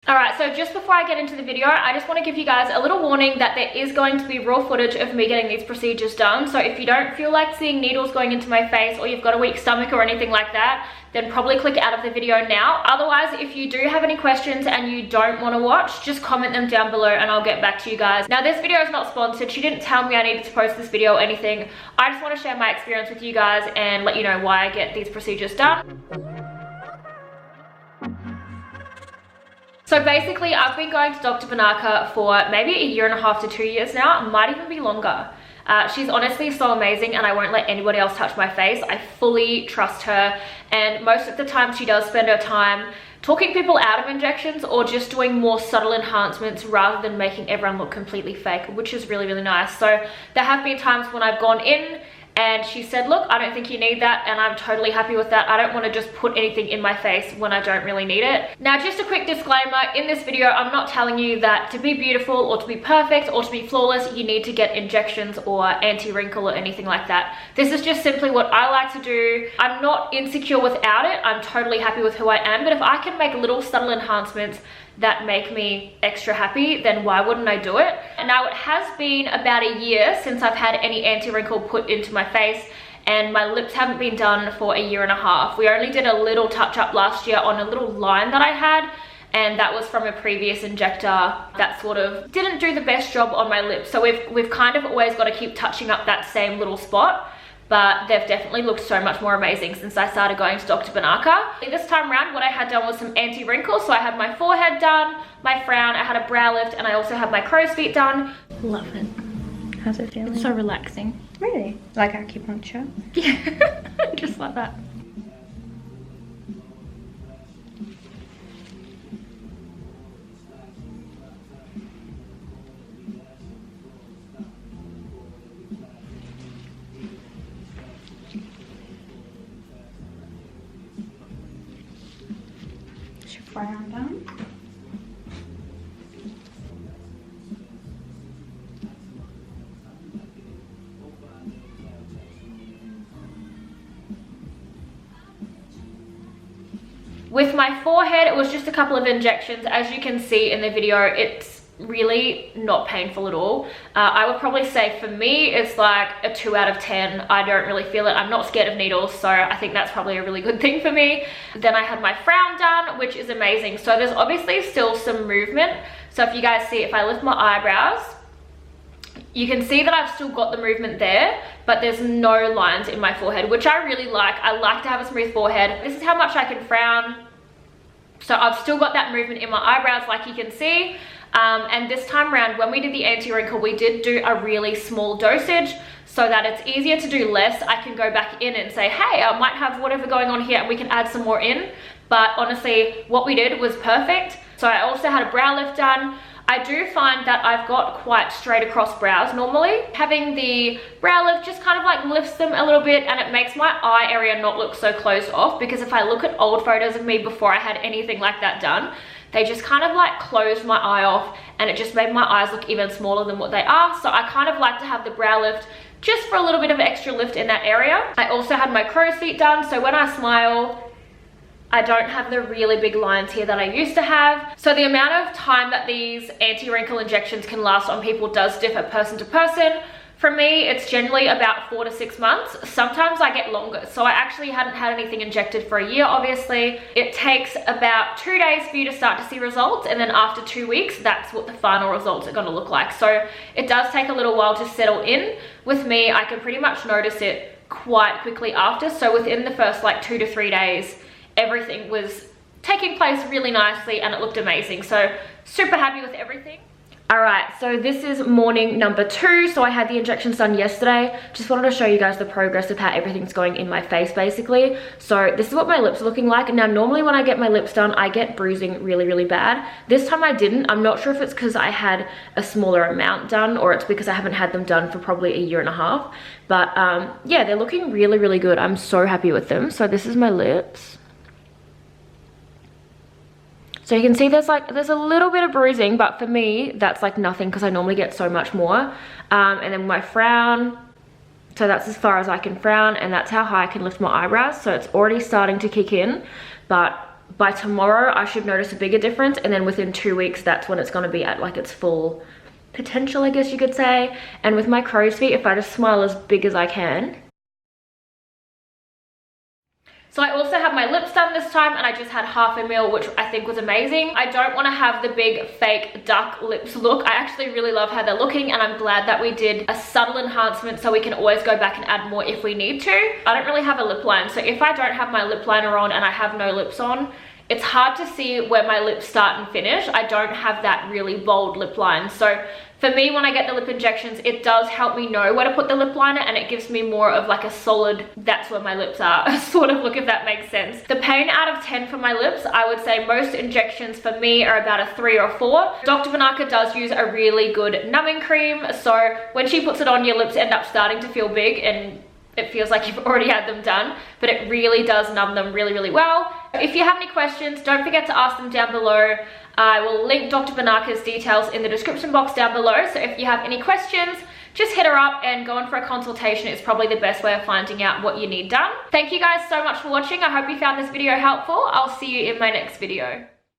Alright, so just before I get into the video, I just want to give you guys a little warning that there is going to be raw footage of me getting these procedures done. So if you don't feel like seeing needles going into my face, or you've got a weak stomach or anything like that, then probably click out of the video now. Otherwise, if you do have any questions and you don't want to watch, just comment them down below and I'll get back to you guys. Now, this video is not sponsored. She didn't tell me I needed to post this video or anything. I just want to share my experience with you guys and let you know why I get these procedures done. So basically, I've been going to Dr. Binaca for maybe 1.5 to 2 years now. It might even be longer. She's honestly so amazing and I won't let anybody else touch my face. I fully trust her, and most of the time she does spend her time talking people out of injections or just doing more subtle enhancements rather than making everyone look completely fake, which is really, really nice. So there have been times when I've gone in and she said, look, I don't think you need that, and I'm totally happy with that. I don't want to just put anything in my face when I don't really need it. Now, just a quick disclaimer, in this video, I'm not telling you that to be beautiful or to be perfect or to be flawless, you need to get injections or anti-wrinkle or anything like that. This is just simply what I like to do. I'm not insecure without it. I'm totally happy with who I am, but if I can make little subtle enhancements that make me extra happy, then why wouldn't I do it? And now it has been about a year since I've had any anti-wrinkle put into my face, and my lips haven't been done for 1.5 years. We only did a little touch up last year on a little line that I had, and that was from a previous injector that sort of didn't do the best job on my lips. So we've kind of always got to keep touching up that same little spot, but they've definitely looked so much more amazing since I started going to Dr. Binaca. This time around, what I had done was some anti-wrinkle. So I had my forehead done, my frown, I had a brow lift, and I also had my crow's feet done. Love it. How's it feeling? It's so relaxing. Really? Like acupuncture? Yeah, just like that. Frown done. With my forehead, it was just a couple of injections. As you can see in the video, it's really not painful at all. I would probably say for me, it's like a 2 out of 10. I don't really feel it. I'm not scared of needles, so I think that's probably a really good thing for me. Then I had my frown done, which is amazing. So there's obviously still some movement. So if you guys see, if I lift my eyebrows, you can see that I've still got the movement there, but there's no lines in my forehead, which I really like. I like to have a smooth forehead. This is how much I can frown. So I've still got that movement in my eyebrows, like you can see. And this time around, when we did the anti-wrinkle, we did do a really small dosage so that it's easier to do less. I can go back in and say, hey, I might have whatever going on here and we can add some more in. But honestly, what we did was perfect. So I also had a brow lift done. I do find that I've got quite straight across brows normally. Having the brow lift just kind of like lifts them a little bit, and it makes my eye area not look so closed off, because if I look at old photos of me before I had anything like that done, they just kind of like closed my eye off and it just made my eyes look even smaller than what they are. So I kind of like to have the brow lift just for a little bit of extra lift in that area. I also had my crow's feet done, so when I smile, I don't have the really big lines here that I used to have. So the amount of time that these anti-wrinkle injections can last on people does differ person to person. For me, it's generally about 4 to 6 months. Sometimes I get longer. So I actually hadn't had anything injected for 1 year, obviously. It takes about 2 days for you to start to see results. And then after 2 weeks, that's what the final results are gonna look like. So it does take a little while to settle in. With me, I can pretty much notice it quite quickly after. So within the first like 2 to 3 days, everything was taking place really nicely and it looked amazing. So super happy with everything. All right, so this is morning number 2. So I had the injections done yesterday. Just wanted to show you guys the progress of how everything's going in my face, basically. So this is what my lips are looking like. Now, normally when I get my lips done, I get bruising really, really bad. This time I didn't. I'm not sure if it's because I had a smaller amount done or it's because I haven't had them done for probably 1.5 years. But yeah, they're looking really, really good. I'm so happy with them. So this is my lips. So you can see there's a little bit of bruising, but for me, that's like nothing because I normally get so much more. And then my frown, so that's as far as I can frown, and that's how high I can lift my eyebrows. So it's already starting to kick in, but by tomorrow I should notice a bigger difference, and then within 2 weeks that's when it's going to be at like its full potential, I guess you could say. And with my crow's feet, if I just smile as big as I can. So I also have my lips done this time, and I just had 0.5 ml, which I think was amazing. I don't want to have the big fake duck lips look. I actually really love how they're looking, and I'm glad that we did a subtle enhancement so we can always go back and add more if we need to. I don't really have a lip line, so if I don't have my lip liner on and I have no lips on, it's hard to see where my lips start and finish. I don't have that really bold lip line. So for me, when I get the lip injections, it does help me know where to put the lip liner, and it gives me more of like a solid, that's where my lips are sort of look, if that makes sense. The pain out of 10 for my lips, I would say most injections for me are about a 3 or 4. Dr. Binaca does use a really good numbing cream, so when she puts it on, your lips end up starting to feel big and it feels like you've already had them done, but it really does numb them really, really well. If you have any questions, don't forget to ask them down below. I will link Dr. Binaca's details in the description box down below, so if you have any questions, just hit her up and go in for a consultation. It's probably the best way of finding out what you need done. Thank you guys so much for watching. I hope you found this video helpful. I'll see you in my next video.